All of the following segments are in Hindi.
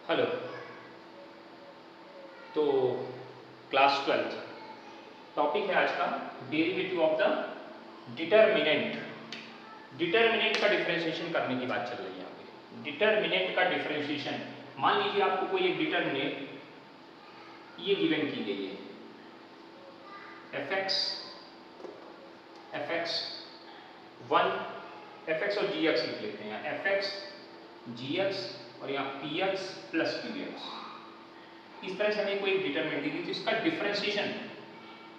हेलो। तो क्लास 12 टॉपिक है आज का derivative of the determinant. Determinant का डिफरेंशिएशन करने की बात चल रही है यहाँ पे। डिटरमिनेंट का डिफरेंशिएशन, मान लीजिए आपको कोई एक डिटरमिनेंट ये गिवन की गई है fx 1 fx और gx लिख लेते हैं यहाँ fx gx और यहाँ px प्लस qx। इस तरह से हमें कोई एक डिटरमिनेंट दी गई, तो इसका डिफरेंशिएशन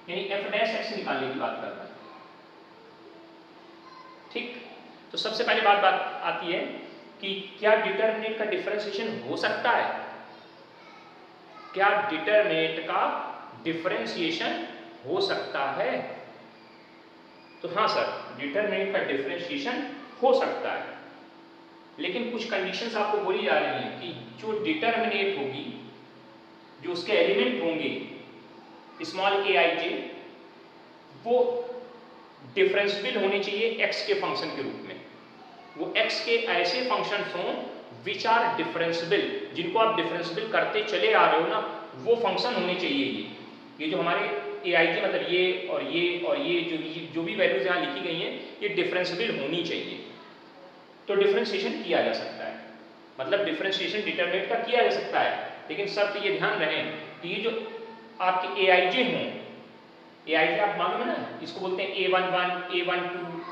यानी f डैश x निकालने की बात कर रहा है। ठीक, तो सबसे पहले बात आती है कि क्या डिटरमिनेंट का डिफरेंशिएशन हो सकता है? क्या डिटरमिनेंट का डिफरेंशिएशन हो सकता है? तो हाँ सर, डिटरमिनेंट का डिफरेंशिएशन हो सकता है, लेकिन कुछ कंडीशंस आपको बोली जा रही हैं कि जो डिटरमिनेंट होगी, जो उसके एलिमेंट होंगे स्मॉल a i j, वो डिफरेंशिएबल होने चाहिए x के फंक्शन के रूप में। वो x के ऐसे फंक्शंस हों विच आर डिफरेंशिएबल, जिनको आप डिफरेंशिएबल करते चले आ रहे हो ना, वो फंक्शन होने चाहिए। ये जो हमारे a i j मतलब ये और ये और ये जो भी वैल्यूज यहाँ लिखी गई हैं, ये डिफरेंशिएबल होनी चाहिए, तो डिफरेंशिएशन किया जा सकता है। मतलब डिफरेंशिएशन डिटरमिनेंट का किया जा सकता है, लेकिन शर्त ये ध्यान रहे कि ये जो आपके aij हों, aij आप मालूम है ना, इसको बोलते हैं a11, a12,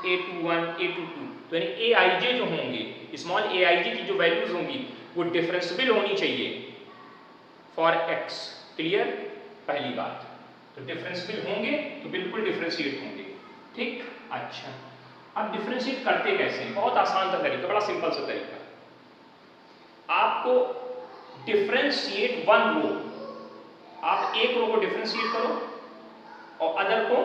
a21, a22, तो यानी aij जो होंगे, स्मॉल aij की जो वैल्यूज होंगी वो डिफरेंशिएबल होनी चाहिए फॉर x। क्लियर? पहली बात, तो डिफरेंशिएबल होंगे तो बिल्कुल डिफरेंशिएट होंगे। ठीक, अच्छा, अब डिफरेंशिएट करते कैसे? बहुत आसान सा तरीका, बड़ा सिंपल सा तरीका। आपको डिफरेंशिएट वन रो, आप एक रो को डिफरेंशिएट करो और अदर को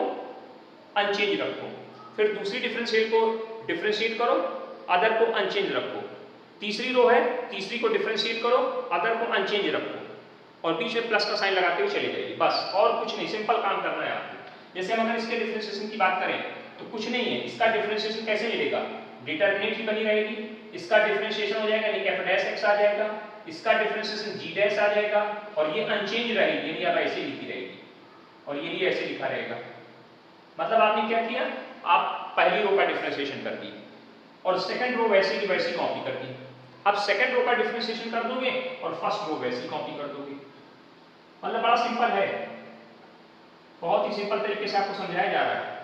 अनचेंज रखो, फिर दूसरी डिफरेंशिएट करो, अदर को अनचेंज रखो। तीसरी रो है, तीसरी को डिफरेंशिएट करो, अदर को अनचेंज रखो, और बीच में प्लस का साइन लगाते हुए चले जाइए, बस और कुछ नहीं, सिंपल काम करना है आपको। जैसे हम अगर इसके डिफरेंशिएशन की बात करें तो कुछ नहीं है, इसका डिफरेंशिएशन कैसे मिलेगा? डिटरमिनेंट ही बनी रहेगी, इसका डिफरेंशिएशन हो जाएगा यानी f डैश x आ जाएगा, इसका डिफरेंशिएशन g डैश आ जाएगा, और ये अनचेंज रहेगी यानी अब ऐसे लिखी रहेगी, और ये भी ऐसे लिखा रहेगा। मतलब आपने क्या किया? आप पहली रो का डिफरेंशिएशन कर दी और सेकंड रो वैसे की वैसी कॉपी कर दी। अब सेकंड रो का डिफरेंशिएशन कर दोगे और फर्स्ट रो वैसी कॉपी कर दोगे। मतलब बड़ा सिंपल है, बहुत ही सिंपल तरीके से आपको समझाया जा रहा है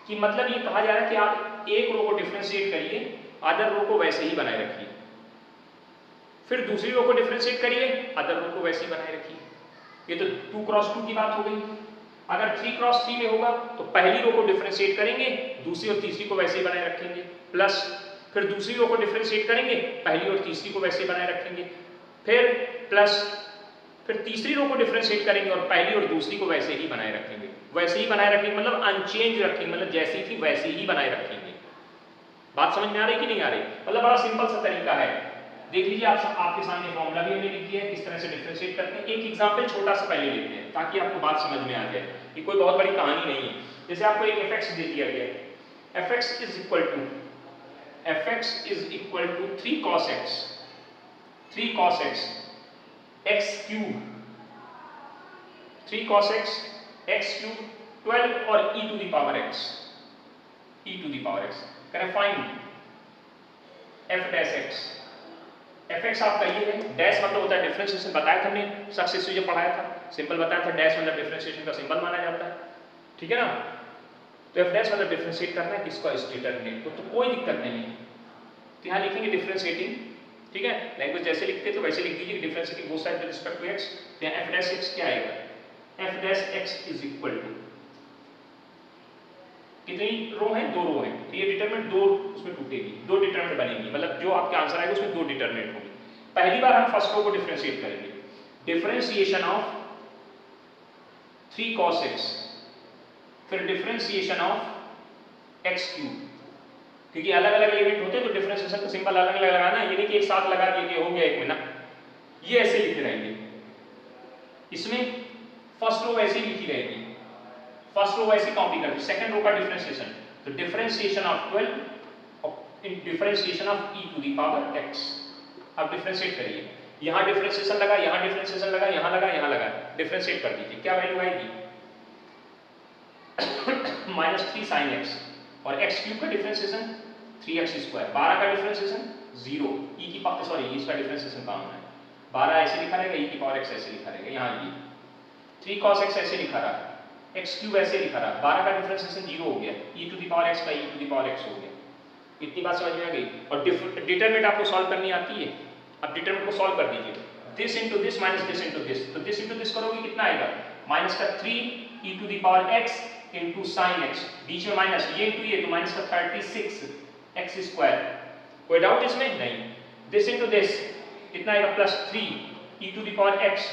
कि मतलब ये कहा जा रहा है कि आप एक रो को डिफरेंशिएट करिए, अदर रो को वैसे ही बनाए रखिए, फिर दूसरी रो को डिफरेंशिएट करिए, अदर रो को वैसे ही बनाए रखिए। ये तो 2 क्रॉस 2 की बात हो गई। अगर 3 क्रॉस 3 में होगा तो पहली रो को डिफरेंशिएट करेंगे, दूसरी और तीसरी को वैसे ही बनाए रखेंगे, प्लस फिर दूसरी रो को डिफरेंशिएट करेंगे, पहली और तीसरी को वैसे ही बनाए रखेंगे, फिर प्लस फिर तीसरी रो को डिफरेंशिएट करेंगे और पहली और दूसरी को वैसे ही बनाए रखेंगे। वैसे ही बनाए रखेंगे मतलब अनचेंज रखेंगे, मतलब जैसी थी वैसे ही बनाए रखेंगे। बात समझ में आ रही कि नहीं आ रही? मतलब बड़ा सिंपल सा तरीका है। देख लीजिए, आपके सामने फॉर्मूला भी हमने लिख दिया है किस तरह से डिफरेंशिएट करते हैं। एक एग्जांपल छोटा सा पहले लेते हैं ताकि आपको बात समझ में आ जाए। ये कोई बहुत बड़ी कहानी नहीं है। जैसे आपको एक fx दे दिया गया है, fx is equal to 3 cos x, 3 cos x x cube, 3 cos x x cube 12 और e to the power x, करें find f dash x। fx आपका ये है, डैश मतलब होता है डिफरेंशिएशन, बताया था हमने सक्सेसिव जब पढ़ाया था, सिंपल बताया था, डैश मतलब डिफरेंशिएशन का सिंबल माना जाता है, ठीक है ना। तो f डैश मतलब डिफरेंशिएट करना है किसका? इस डिटरमिनेंट को, तो कोई दिक्कत नहीं है। तो यहाँ लिखेंगे डिफरेंशिएटिंग, ठीक है, लैंग्वेज जैसे लिखते तो वैसे लिख दीजिए, differentiating both side with respect to x। तो यहाँ f डैश x क्या आएगा? f dash x is equal to, कितनी रो है? 2 रो है, तो ये डिटरमिनेंट 2 उसमें टूटेगी, 2 डिटरमिनेंट बनेगी, मतलब जो आपके आंसर आएगा उसमें 2 डिटरमिनेंट होंगे। पहली बार हम फर्स्ट रो को डिफरेंशिएट करेंगे, डिफरेंशिएशन ऑफ 3 cos x, फिर डिफरेंशिएशन ऑफ x क्यूब, क्योंकि अलग अलग एलिमेंट होते हैं तो डिफरेंशिएशन का सिंबल अलग अलग लगाना है, ये नहीं कि एक साथ लगा दिए कि हो गया एक में ना, ये ऐसे लिखे रहेंगे। इसमें फर्स्ट रो वैसे ही लिखी रहेगी, फर्स्ट रो वैसे कॉपी कर दी, सेकंड रो का डिफरेंशिएशन, तो differentiation of 12 in differentiation of e to the power x। अब डिफरेंशिएट करिए, यहाँ डिफरेंशिएशन लगा, यहाँ डिफरेंशिएशन लगा, यहाँ लगा, यहाँ लगा, डिफरेंशिएट कर दीजिए, क्या वैल्यू आएगी? -3 sin x और x क्यूब का डिफरेंशिएशन 3x स्क्वायर, 12 का डिफरेंशिएशन 0, e की पावर सॉरी इसका डिफरेंशिएशन काम है, 12 ऐसे लिखा रहेगा, e की पावर x ऐसे लिखा रहेगा, यहाँ ये 3 cos x ऐसे लिखा रहा है, x क्यूब ऐसे लिखा रहा है, 12 का डिफरेंशिएशन 0 हो गया, e to the power x का e to the power x हो गया। इतनी बात समझ में आ गई? और डिटरमिनेंट आपको सॉल्व करनी आती है, अब डिटरमिनेंट को सॉल्व कर दीजिए, this into this minus this into this, तो दिस इनटू दिस करोगे कितना आएगा? माइनस का 3 e to the power x into sin x, बीच में माइनस, ये इनटू ये, तो माइनस का 36 x स्क्वायर। कोई डाउट इसमें? नहीं। दिस इनटू दिस कितना आएगा? Plus 3 e to the power x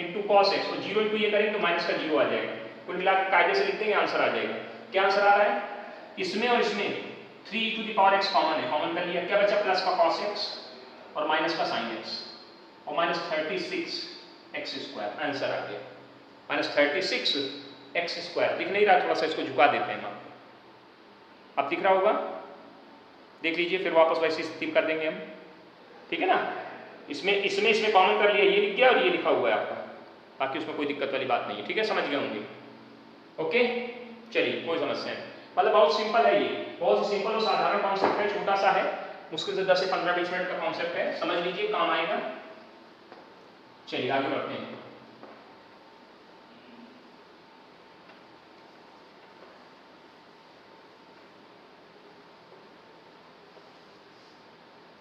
into cos x, तो 0 इनटू ये करेंगे तो माइनस का 0 आ जाएगा, कुल मिलाकर कायदे से लिख देंगे, आंसर आ जाएगा। क्या आंसर आ रहा है? इसमें और इसमें 3 e to the power x common है, कॉमन कर लिया, क्या बचा? प्लस का cos x और माइनस का sin x और माइनस 36 x स्क्वायर, आंसर आ गया माइनस 36 x स्क्वायर। दिख नहीं रहा? थोड़ा सा इसको झुका देते हैं हम, अब दिख रहा होगा, देख लीजिए, फिर वापस वैसी स्थिति कर देंगे हम, ठीक है ना? इसमें कॉमन कर लिया, ये लिख गया और ये लिखा हुआ है आपका, बाकी उसमें कोई दिक्कत वाली बात नहीं है, ठीक है? समझ गए होंगे? ओके, चलिए, कोई समस्या नहीं, मतलब बहुत सिंपल है, ये बहुत सिंपल और साधारण कॉन्सेप्ट है, छोटा सा है, मुश्किल से 10 से 15-20 मिनट का कॉन्सेप्ट है, समझ लीजिए, काम आएगा। चलिए आगे बढ़ते हैं।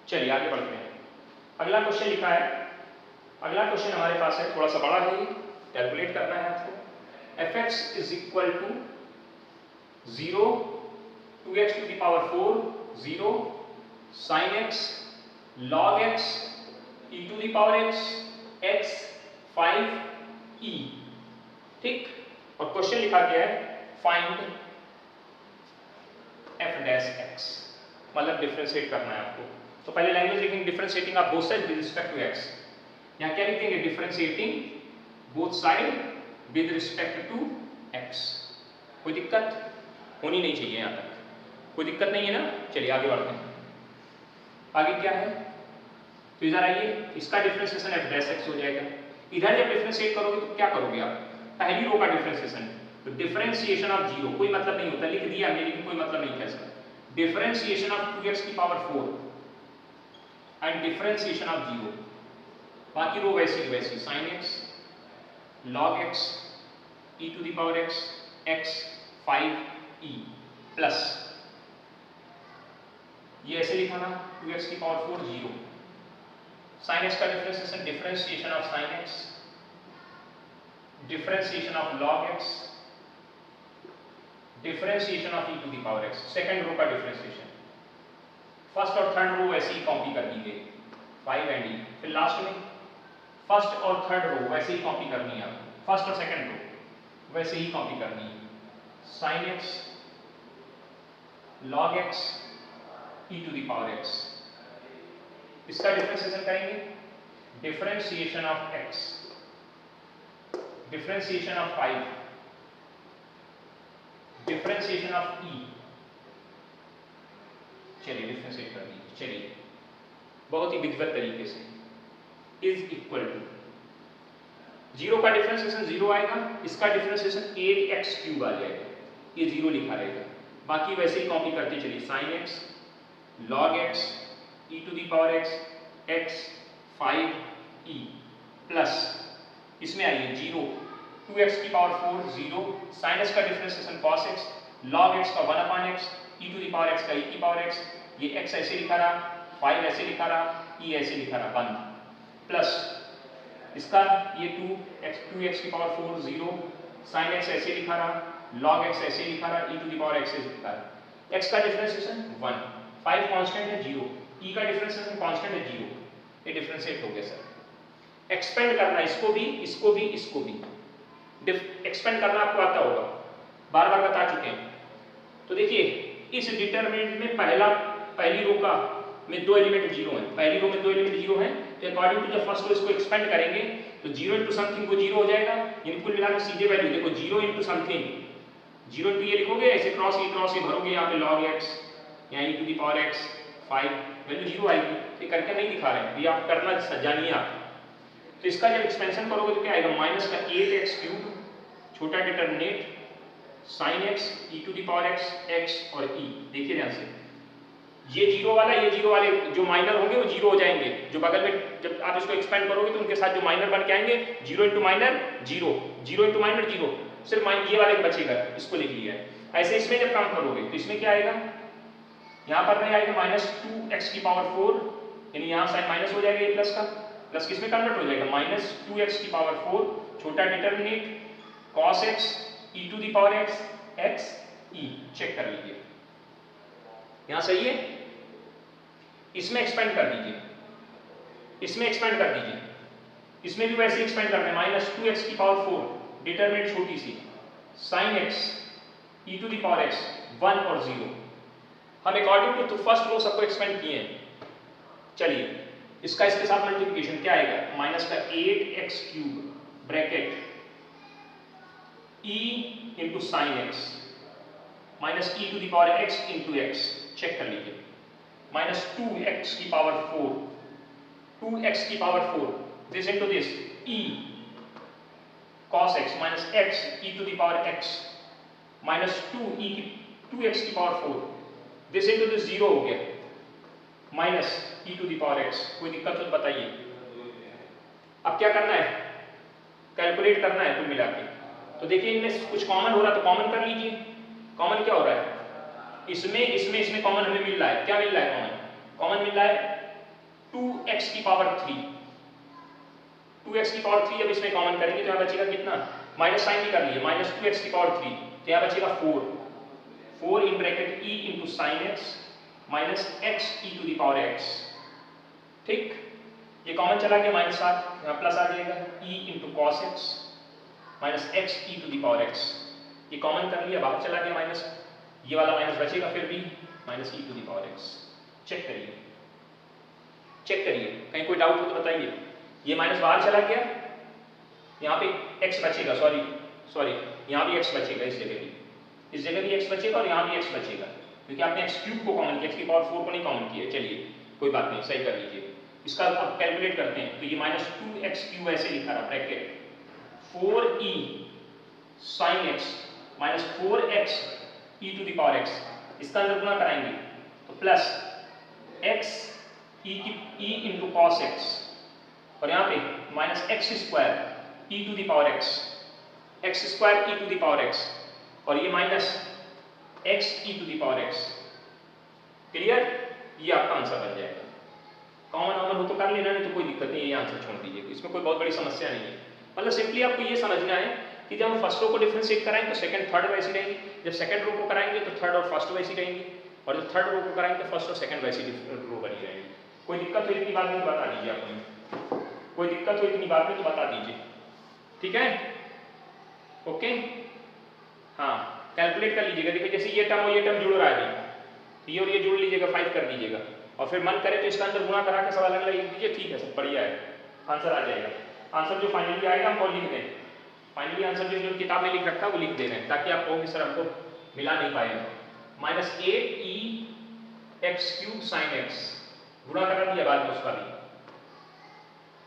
चलिए आगे बढ़ते हैं। अगला क्वेश्चन लिखा है, अगला क्वेश्चन हमारे पास है, थोड़ा सा बड़ा है, ये कैलकुलेट करना है आपको। fx is equal to 0 2x to the power 4 0 sin x log x e to the power x x 5 e, ठीक? और क्वेश्चन लिखा गया है फाइंड f डैश x, मतलब डिफरेंशिएट करना है आपको। तो पहले लैंग्वेज लिखेंगे differentiating of both side with respect to x, यहाँ क्या लिखेंगे? Differentiating both side with respect to x। कोई दिक्कत होनी नहीं चाहिए, यहाँ तक कोई दिक्कत नहीं है ना? चलिए आगे बढ़ते हैं। आगे क्या है? तो इधर आइए, इसका डिफरेंशिएशन f डैश x हो जाएगा। इधर जब डिफरेंशिएट करोगे तो क्या करोगे आप? पहली रो का डिफरेंशिएशन, तो डिफरेंशिएशन ऑफ 0 कोई मतलब नहीं होता, लिख दिया हमने, लेकिन कोई मतलब नहीं था इसका। डिफरेंशिएशन ऑफ 2x की पावर 4 एंड डिफरेंशिएशन ऑफ 0, बाकी रो वैसी वैसी, sin x log x e to the power x x 5 e plus ये ऐसे लिखा ना 2x की पावर 4 0, sin x का differentiation, differentiation of sin x, differentiation of log x, differentiation of e to the power x, second row का डिफरेंशिएशन। फर्स्ट और थर्ड रो वैसे ही कॉपी कर दी गई, 5 एंड e, फिर लास्ट में फर्स्ट और थर्ड रो वैसे ही कॉपी करनी है, फर्स्ट और सेकंड रो वैसे ही कॉपी करनी है, sin x log x e to the power x, इसका डिफरेंशिएशन करेंगे, differentiation of x, differentiation of 5, differentiation of e, चलिए डिफरेंशिएट कर दीजिए, चलिए बहुत ही विधिवत तरीके से, इज इक्वल टू 0 का डिफरेंशिएशन 0 आएगा, इसका डिफरेंशिएशन 8x क्यूब आ जाएगा, ये 0 लिखा रहेगा, बाकी वैसे ही कॉपी करते चलिए, sin x log x e to the power x x 5 e plus इसमें आइए 0 2x की पावर 4 0 sin x का differentiation cos x log x का 1/x e to the power x का e की पावर x, ये x ऐसे लिखा रहा, 5 ऐसे लिखा रहा, e ऐसे लिखा रहा, बंद, प्लस इसका ये 2x की पावर 4 0 sin x ऐसे लिखा रहा, log x ऐसे लिखा रहा, e to the power x ऐसे लिखा रहा, x का डिफरेंशिएशन 1, 5 कांस्टेंट है 0, e का डिफरेंशिएशन कांस्टेंट है 0, ये डिफरेंशिएट हो गया सर। एक्सपेंड करना इसको भी, इसको भी, इसको भी, एक्सपेंड करना आपको आता होगा, बार बार बता चुके हैं। तो देखिए इस डिटरमिनेंट में पहली रो का में 2 एलिमेंट 0 हैं, पहली रो में 2 एलिमेंट 0 हैं, तो अकॉर्डिंग टू जब फर्स्ट रो इसको एक्सपेंड करेंगे तो 0 इंटू समथिंग को 0 हो जाएगा, यानी कुल मिलाकर सीधे वैल्यू देखो 0 इंटू समथिंग, 0 इंटू ये लिखोगे, ऐसे क्रॉस ये भरोगे, यहाँ पे log x, यहाँ e to the power x 5 value 0 आएगी। ये करके नहीं दिखा रहे हैं, ये आप करना जानिए आप। तो इसका जब एक्सपेंशन करोगे तो क्या आएगा, माइनस का 8x क्यूब छोटा determinant sine x e to the power x और e। देखिए ध्यान से, ये जीरो वाला, ये जीरो वाले जो माइनर होंगे वो जीरो हो जाएंगे, जो बगल में जब आप इसको एक्सपेंड करोगे तो उनके साथ जो माइनर बन के आएंगे, 0 इंटू माइनर 0, 0 इंटू माइनर 0, सिर्फ ये वाले बचेगा, इसको लिख लिया है। ऐसे इसमें जब काम करोगे तो इसमें क्या आएगा, यहाँ पर नहीं आएगा माइनस 2x की पावर 4, यानी यहाँ साइन माइनस हो जाएगा, ये प्लस का प्लस किसमें कन्वर्ट हो जाएगा, माइनस 2x की पावर 4 छोटा determinant cos x e to the power x e। Check कर लीजिए, यहाँ सही है। इसमें एक्सपेंड कर दीजिए, इसमें एक्सपेंड कर दीजिए, इसमें भी वैसे एक्सपेंड करना है, माइनस 2x की पावर 4 डिटरमिनेट छोटी सी sine x e to the power x 1 और 0। हम अकॉर्डिंग टू फर्स्ट रो सबको एक्सपेंड किए हैं। चलिए इसका इसके साथ मल्टीप्लिकेशन क्या आएगा, माइनस का 8x cube bracket e into sine x minus e to the power x into x। Check कर लीजिए, माइनस 2x की पावर 4, 2x की power 4 this into this e cos x minus x e to the power x minus 2x की पावर 4 दिस इंटू दिस 0 हो गया, minus e to the power x। कोई दिक्कत हो तो बताइए। अब क्या करना है, कैलकुलेट करना है कुल मिला के। तो देखिए इनमें कुछ कॉमन हो रहा है तो कॉमन कर लीजिए। कॉमन क्या हो रहा है, इसमें कॉमन हमें मिल रहा है, क्या मिल रहा है कॉमन, कॉमन मिल रहा है 2x की पावर 3, 2x की पावर 3 जब इसमें कॉमन करेंगे तो यहाँ बचेगा कितना, माइनस साइन भी कर लिए, माइनस 2x की पावर 3 तो यहाँ बचेगा 4 in bracket e into sine x minus x e to the power x। ठीक, ये कॉमन चला गया, माइनस 7 यहाँ प्लस आ जाएगा e into cos x minus x e to the power x। ये कॉमन कर लिया, बाहर चला गया माइनस, ये वाला माइनस बचेगा फिर भी minus e to the power x। Check करिए, चेक करिए, कहीं कोई डाउट हो तो बताइए। ये माइनस बाहर चला गया, यहाँ पे x बचेगा, सॉरी यहाँ भी x बचेगा, इस जगह भी x बचेगा और यहाँ भी x बचेगा, क्योंकि आपने x क्यूब को कॉमन किया, x की पावर 4 को नहीं कॉमन किया। चलिए कोई बात नहीं, सही कर लीजिए। इसका अब कैलकुलेट करते हैं, तो ये माइनस 2x क्यूब ऐसे लिखा रहा bracket 4e sine x minus 4x e to the power x, इसका अंदर गुणा कराएंगे तो plus x e into cos x और यहाँ पे minus x square e to the power x square e to the power x और ये minus x e to the power x। Clear, ये आपका आंसर बन जाएगा। कॉमन हो तो कर लेना, नहीं तो कोई दिक्कत नहीं, ये आंसर छोड़ दीजिए, इसमें कोई बहुत बड़ी समस्या नहीं है। मतलब सिंपली आपको ये समझना है कि जब हम फर्स्ट रो को डिफरेंशिएट कराएंगे तो सेकंड थर्ड वैसी रहेंगी, जब सेकंड रो को कराएंगे तो थर्ड और फर्स्ट वैसी रहेंगी, और जब थर्ड रो को कराएंगे तो फर्स्ट और सेकंड वैसी रो बनी रहेंगी। कोई दिक्कत हो इतनी बात में तो बता दीजिए आपको, कोई दिक्कत हो इतनी बात में तो बता दीजिए, ठीक है, ओके। हाँ, कैलकुलेट कर लीजिएगा। देखिए जैसे ये टर्म और ये टर्म जुड़ रहा है, ये और ये जोड़ लीजिएगा, 5 कर दीजिएगा और फिर मन करे तो इसका अंदर गुणा करा के सब अलग अलग लिख दीजिए, ठीक है, सब बढ़िया है, आंसर आ जाएगा। आंसर जो फाइनली आएगा हम और लिख दें, फाइनली आंसर जो किताब में लिख रखा है वो लिख दे रहे हैं, ताकि आप कहोगे सर हमको मिला नहीं पाए। Minus 8e x cube sign x गुणा करा दिया बाद में उसका भी,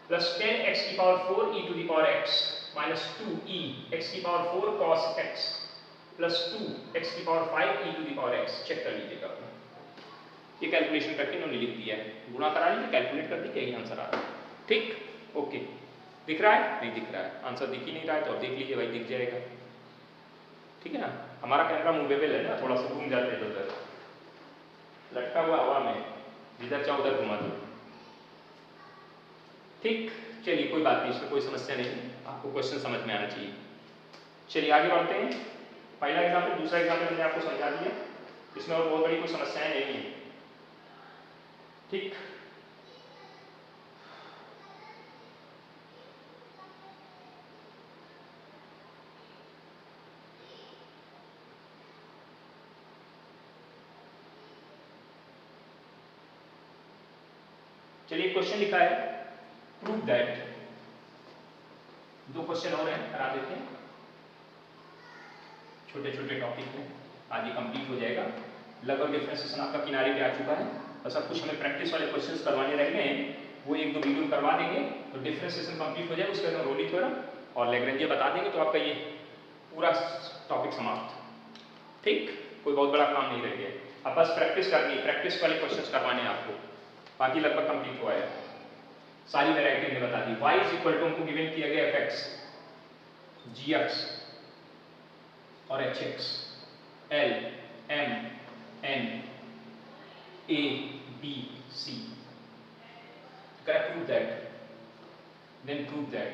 प्लस 10x की power 4 e to the power x minus 2e x की power 4 cos x plus 2x की power 5 e to the power x। Check कर लीजिएगा, ये कैलकुलेशन करके इन्होंने लिख दिया है, गुणा करा लीजिए, कैलकुलेट कर दीजिए, यही आंसर आ रहा है। ठीक, ओके। दिख रहा है, नहीं दिख रहा है, आंसर दिख ही नहीं रहा है तो अब देख लीजिए भाई, दिख जाएगा, ठीक है ना। हमारा कैमरा मूवेबल है ना, थोड़ा सा घूम जाते हैं इधर, लटका हुआ हवा में, जिधर चाहो उधर घुमा दो, ठीक। चलिए कोई बात नहीं, इसमें कोई समस्या नहीं, आपको क्वेश्चन समझ में आना चाहिए। चलिए आगे बढ़ते हैं। पहला एग्जाम्पल, दूसरा एग्जाम्पल मैंने आपको समझा दिया, इसमें और बहुत बड़ी कोई समस्याएं नहीं है, ठीक। चलिए क्वेश्चन लिखा है, प्रूव दैट, दो क्वेश्चन और हैं, करा देते हैं, छोटे छोटे टॉपिक हैं, आज ये कंप्लीट हो जाएगा। लगभग डिफरेंशिएशन आपका किनारे पे आ चुका है, बस अब कुछ हमें प्रैक्टिस वाले क्वेश्चंस करवाने रह गए हैं, वो एक दो वीडियो करवा देंगे तो डिफरेंशिएशन कंप्लीट हो जाए, उसके बाद रोली थ्योरम और लैग्रेंज बता देंगे तो आपका ये पूरा टॉपिक समाप्त। ठीक, कोई बहुत बड़ा काम नहीं रह गया, अब बस प्रैक्टिस करनी है, प्रैक्टिस वाले क्वेश्चंस करवाने हैं आपको, बाकी लगभग कंप्लीट हुआ है। सारी वैरायटी हमने बता दी। y इज इक्वल टू हमको गिवन किया गया fx, gx और hx, l m n a b c। Correct, prove that, then prove that।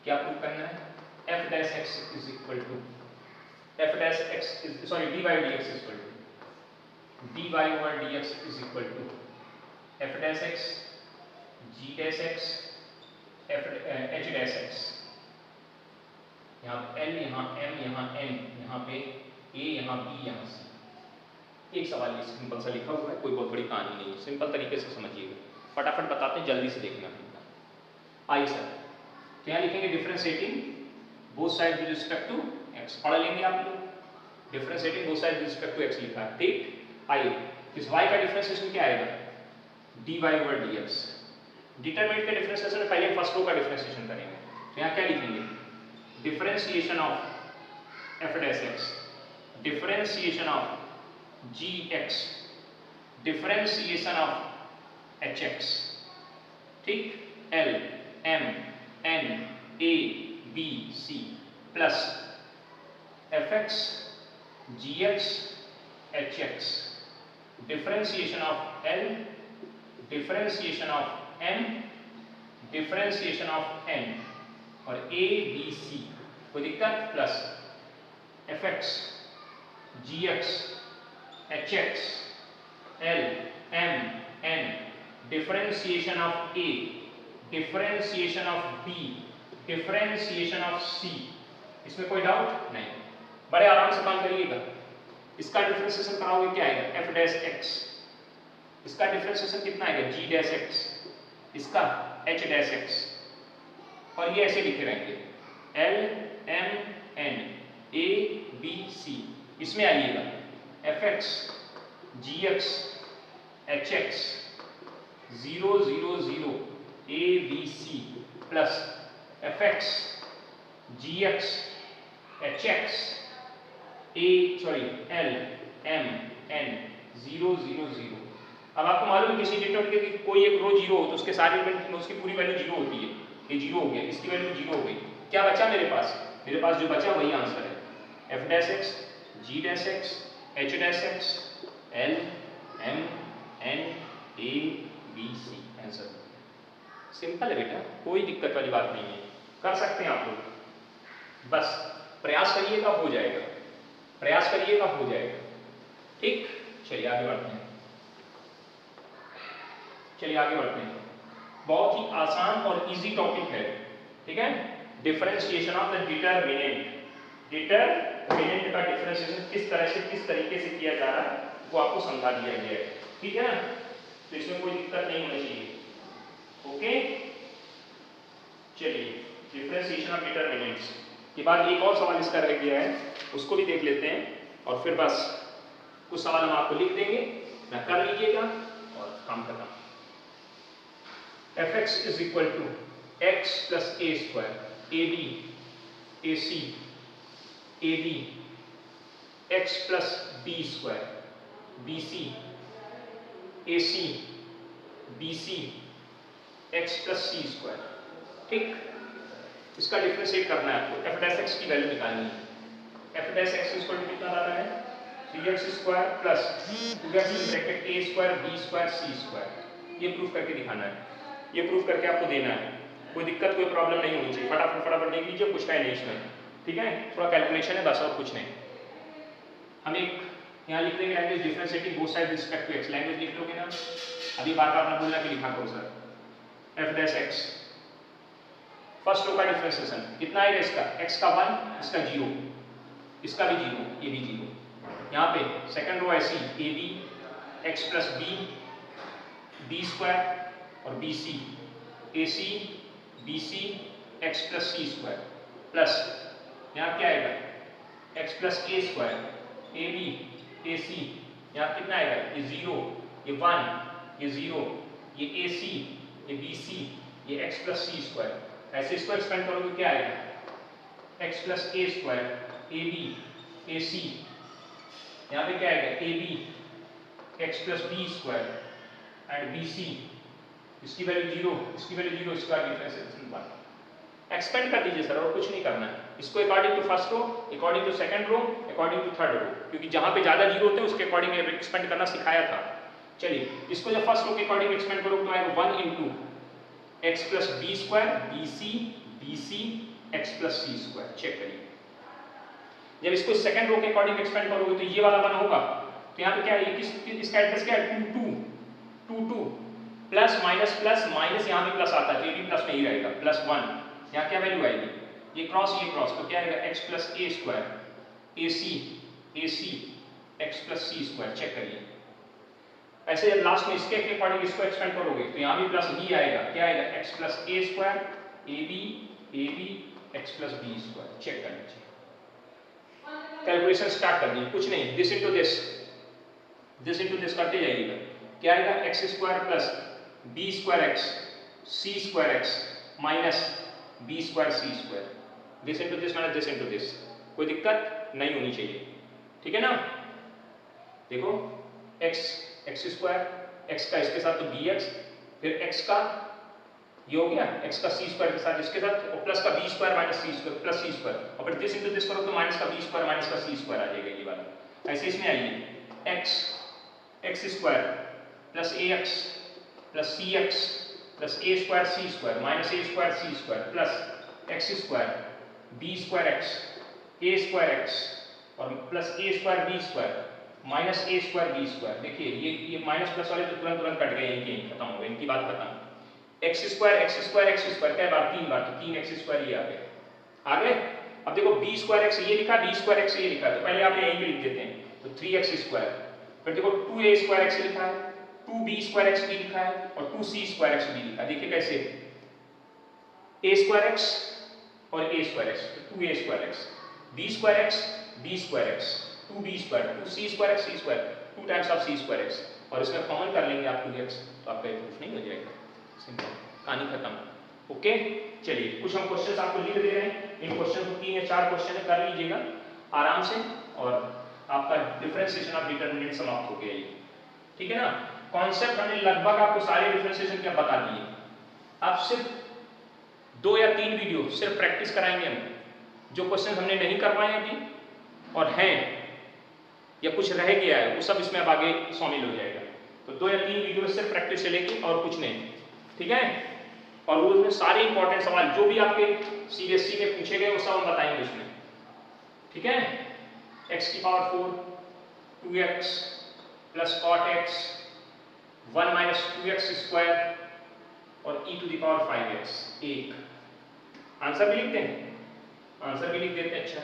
क्या प्रूव करना है? f dash x is equal to f dash x is sorry dy dx is equal to dy over dx is equal to f dash x g dash x f h dash x। यहाँ l, यहाँ m, यहाँ n, यहाँ पे a, यहाँ b, यहाँ c। एक सवाल ये सिंपल सा लिखा हुआ है, कोई बहुत बड़ी कहानी नहीं है, सिंपल तरीके से समझिएगा, फटाफट बताते हैं, जल्दी से देखना। आइए सर, क्या लिखेंगे? Differentiating both side with respect to x, पढ़ लेंगे आप लोग, differentiating both side with respect to x लिखा है। ठीक, आइए इस y का डिफरेंशिएशन क्या आएगा? dy over dx। डिटरमिनेंट के डिफरेंशिएशन में पहले फर्स्ट रो का डिफरेंशिएशन करेंगे, तो यहाँ क्या लिखेंगे? Differentiation of f dash x, differentiation of gx, differentiation of hx। ठीक, l m n a b c plus fx gx hx, differentiation of l, differentiation of m, differentiation of n और a b c, कोई दिक्कत? Plus fx gx hx l m n, differentiation of a, differentiation of b, differentiation of c। इसमें कोई डाउट नहीं, बड़े आराम से काम करिएगा। इसका डिफरेंशिएशन कराओगे क्या आएगा? f डैश x, इसका डिफरेंशिएशन कितना आएगा? g डैश x, इसका h डैश x, और ये ऐसे लिखे रहेंगे l m n a b c। इसमें आइएगा fx gx hx 0 0 0 a b c plus fx gx hx l m n 0 0 0। अब आपको मालूम है किसी डिटरमिनेंट की कोई एक रो जीरो हो तो उसके सारे एलिमेंट में उसकी पूरी वैल्यू जीरो होती है, ये जीरो हो गया, इसकी वैल्यू जीरो हो गई, क्या बचा मेरे पास? मेरे पास जो बचा वही आंसर है, f dash x g dash x h dash x l m n a b c। Answer simple है बेटा, कोई दिक्कत वाली बात नहीं है, कर सकते हैं आप लोग, बस प्रयास करिएगा हो जाएगा, प्रयास करिएगा हो जाएगा। ठीक, चलिए आगे बढ़ते हैं, चलिए आगे बढ़ते हैं। बहुत ही आसान और इजी टॉपिक है, ठीक है। Differentiation of the determinant, determinant का डिफरेंशिएशन किस तरह से किस तरीके से किया जा रहा है वो आपको समझा दिया गया है, ठीक है ना, तो इसमें कोई दिक्कत नहीं होनी चाहिए। ओके, चलिए डिफरेंशिएशन ऑफ डिटरमिनेंट्स के बाद एक और सवाल इसका रह गया है, उसको भी देख लेते हैं और फिर बस कुछ सवाल हम आपको लिख देंगे, ना कर लीजिएगा और काम खत्म। fx is equal to x plus a square ab ac ad x plus b square bc ac bc x plus c square। ठीक, इसका डिफरेंशिएट करना है आपको, f डैश x की वैल्यू निकालनी है। f dash x equal to कितना आता है? 3x square plus 2x in bracket a square b square c square. ये प्रूफ करके दिखाना है, ये प्रूफ करके आपको देना है, कोई दिक्कत कोई प्रॉब्लम नहीं होनी चाहिए। फटाफट फटाफट देख लीजिए, कुछ है नहीं इसमें, ठीक है, थोड़ा कैलकुलेशन है बस और कुछ नहीं। हम एक यहाँ लिख देंगे language differentiating both side with respect to x, language लिख लोगे ना, अभी बार बार ना बोलना कि लिखा करो sir. f dash x first row का डिफरेंशिएशन कितना आएगा? इसका x का 1, इसका 0, इसका भी 0, ये भी 0। यहाँ पे सेकंड रो ऐसी a b x plus b b square और b c a c b c x plus c square plus यहाँ क्या आएगा? X plus A square a b a c यहाँ कितना आएगा, ये 0, ये 1, ये 0, ये AC, ये BC, ये x प्लस सी स्क्वायर, ऐसे इसको एक्सपेंड करोगे क्या आएगा, x प्लस ए स्क्वायर, AB, AC, यहाँ पे क्या आएगा, AB, x plus B square and BC, इसकी वैल्यू 0, इसकी वैल्यू 0, इसका डिफरेंस है 1। एक्सपेंड कर दीजिए सर, और कुछ नहीं करना है इसको, according to first row, according to second row, according to third row, क्योंकि जहां पे ज्यादा जीरो होते हैं उसके अकॉर्डिंग एक्सपेंड करना सिखाया था। चलिए इसको जब फर्स्ट रो के अकॉर्डिंग एक्सपेंड करोगे तो आएगा 1 into x plus B square BC x plus c square. Check करिए, जब इसको सेकंड रो के अकॉर्डिंग एक्सपेंड करोगे तो ये वाला 1 होगा, तो यहाँ पे क्या है, इसका एड्रेस क्या है, 2 प्लस माइनस यहाँ भी प्लस आता है तो ये भी प्लस में ही रहेगा, प्लस 1, यहाँ क्या वैल्यू आएगी, ये क्रॉस तो क्या आएगा, x प्लस ए square AC x plus c square. Check करिए, ऐसे जब लास्ट में इसके अकॉर्डिंग इसको एक्सपेंड करोगे तो यहाँ भी प्लस ही आएगा, क्या आएगा, x प्लस ए square AB x plus B square. Check कर लीजिए, कैलकुलेशन स्टार्ट कर दीजिए, कुछ नहीं, दिस इंटू दिस करते जाइएगा, क्या आएगा, x square plus B square x C square x minus B square C square, this into this minus this into this, कोई दिक्कत नहीं होनी चाहिए, ठीक है ना। देखो x स्क्वायर, x का इसके साथ तो bx, फिर x का ये हो गया, x का सी स्क्वायर के साथ इसके साथ, और प्लस का बी स्क्वायर माइनस सी स्क्वायर प्लस सी स्क्वायर, और फिर दिस इंटू दिस करो तो माइनस का बी स्क्वायर माइनस का सी स्क्वायर आ जाएगा ये वाला। ऐसे इसमें आइए, x square plus ax plus cx plus A square C square minus a square C square plus x square b square x a square x और plus A square b square minus a square b square. देखिए ये माइनस प्लस वाले तो तुरंत कट गए, इनके खत्म हो गए, इनकी बात खत्म। एक्स स्क्वायर कई बार 3 बार, तो 3x स्क्वायर ये आ गए। अब देखो बी स्क्वायर एक्स ये लिखा, बी स्क्वायर एक्स ये लिखा, तो पहले आप यहीं पे लिख देते हैं, तो 3x स्क्वायर, फिर देखो 2a स्क्वायर एक्स लिखा है, 2b स्क्वायर एक्स भी लिखा है और 2c स्क्वायर एक्स भी लिखा है। देखिए कैसे, a स्क्वायर एक्स और a स्क्वायर एक्स, तो 2a square x, b square x, b square x, 2b square, 2c square x, c square, 2 times of c square x, और इसमें कॉमन कर लेंगे आप 2x, तो आपका प्रूफ नहीं हो जाएगा, सिंपल, कहानी खत्म। ओके, चलिए कुछ हम क्वेश्चंस आपको लिख दे रहे हैं, इन क्वेश्चन को 3 या 4 क्वेश्चन कर लीजिएगा आराम से, और आपका डिफरेंशिएशन ऑफ डिटरमिनेंट समाप्त हो गया ये, ठीक है ना। कॉन्सेप्ट हमने लगभग आपको सारे डिफरेंशिएशन क्या बता दिए, आप सिर्फ 2 या 3 वीडियो सिर्फ प्रैक्टिस कराएंगे हम, जो क्वेश्चन हमने नहीं कर पाए अभी और हैं या कुछ रह गया है वो सब इसमें अब आगे शामिल हो जाएगा। तो 2 या 3 वीडियो सिर्फ प्रैक्टिस चलेगी और कुछ नहीं, ठीक है। और वो उसमें सारे इंपॉर्टेंट सवाल जो भी आपके सीबीएसई में पूछे गए वो सब हम बताएंगे उसमें, ठीक है। x की power 4, 2x plus cot x, 1 minus 2x square और e to the power 5x, 1 answer भी लिख दें, आंसर भी लिख देते हैं, अच्छा,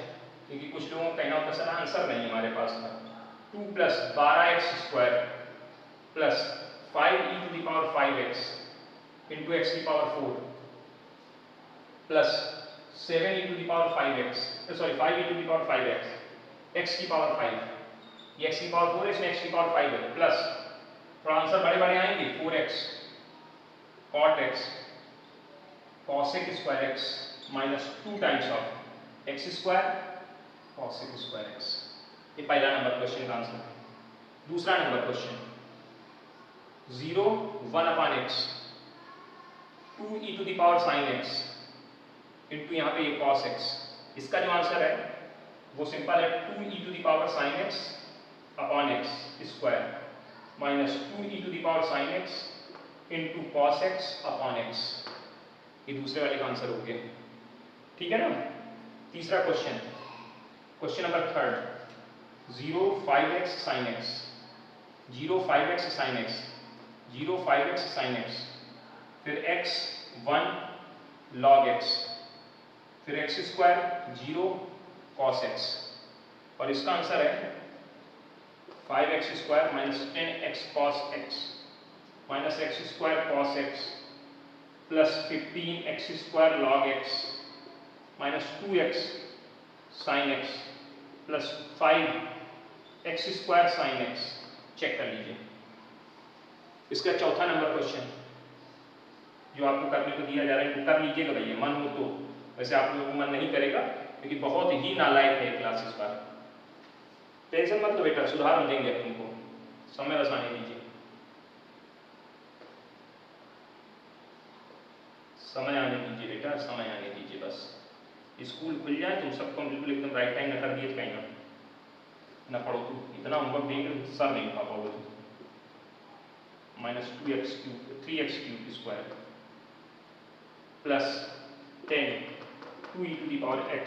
क्योंकि कुछ लोगों का कहना होता है सर आंसर नहीं हमारे पास था। 2 plus 12x square plus 5e to the power 5x into x की power 4 plus 7e to the power 5x, sorry 5e to the power 5x, x की पावर 5, ये x की पावर 4 है, इसमें x की पावर 5 है, प्लस थोड़ा आंसर बड़े बड़े आएंगे, 4x cot x cosec square x minus 2 times of x square cosec square x। ये पहला नंबर क्वेश्चन का आंसर। दूसरा number question, 0 1 upon x 2e to the power sin x into यहाँ पे ये cos x, इसका जो आंसर है वो सिंपल है 2e to the power sin x upon x square minus 2e to the power sin x into cos x upon x। ये दूसरे वाले का आंसर हो गया, ठीक है ना। तीसरा question, question number 3, 0 5x sin x, 0 5x sin x, 0 5x sin x, फिर x 1 log x, फिर x स्क्वायर 0 cos x, और इसका आंसर है 5x square minus 10x cos x minus x square cos x plus 15x square log x minus 2x sin x plus 5x square sin x check कर लीजिए। इसका चौथा नंबर क्वेश्चन जो आपको करने को दिया जा रहा है, इनको कर लीजिएगा भैया, मन हो तो। वैसे आप लोगों को मन नहीं करेगा क्योंकि बहुत ही नालायक है क्लासेस पर। टेंशन मत लो बेटा, सुधार हो देंगे तुमको, समय बस आने दीजिए, समय आने दीजिए बेटा, समय आने दीजिए। बस स्कूल खुल जाए तुम सबको बिल्कुल एकदम राइट टाइम न कर दिए तो कहीं ना पढ़ो तुम, इतना होमवर्क देंगे सर नहीं पा पाओगे तुम। -2x³ 3x³ square plus 10 2e⁻x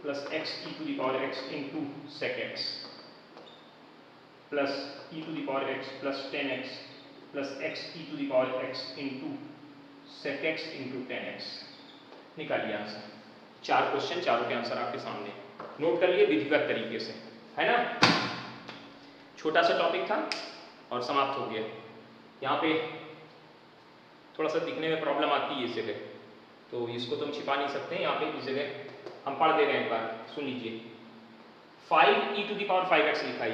plus xe⁻x into sec x plus e⁻x plus 10x plus xe⁻x into sec x into 10x। निकालिए आंसर। 4 क्वेश्चन, चारों के आंसर आपके सामने, नोट कर लिए विधिवत तरीके से, है ना। छोटा सा टॉपिक था और समाप्त हो गया। यहाँ पे थोड़ा सा दिखने में प्रॉब्लम आती है इस जगह, तो इसको तो हम छिपा नहीं सकते हैं। यहाँ पे इस जगह हम पढ़ दे रहे हैं, एक बार सुन लीजिए। 5e⁵x लिखा है,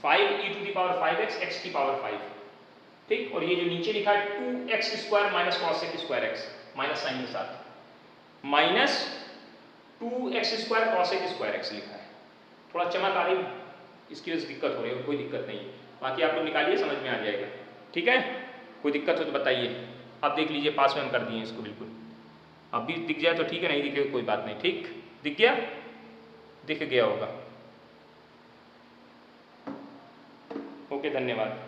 5e⁵x x की पावर 5, ठीक। और ये जो नीचे लिखा है 2x² minus cos x minus sine के साथ, माइनस 2x² cos x लिखा है। थोड़ा चमक आ रही, इसकी वजह से दिक्कत हो रही है, कोई दिक्कत नहीं। बाकी आप लोग निकालिए, समझ में आ जाएगा, ठीक है। कोई दिक्कत हो तो बताइए। आप देख लीजिए, पास में हम कर दिए इसको बिल्कुल। अब भी दिख जाए तो ठीक है, नहीं दिखे कोई बात नहीं, ठीक। दिख गया, दिख गया होगा। ओके, धन्यवाद।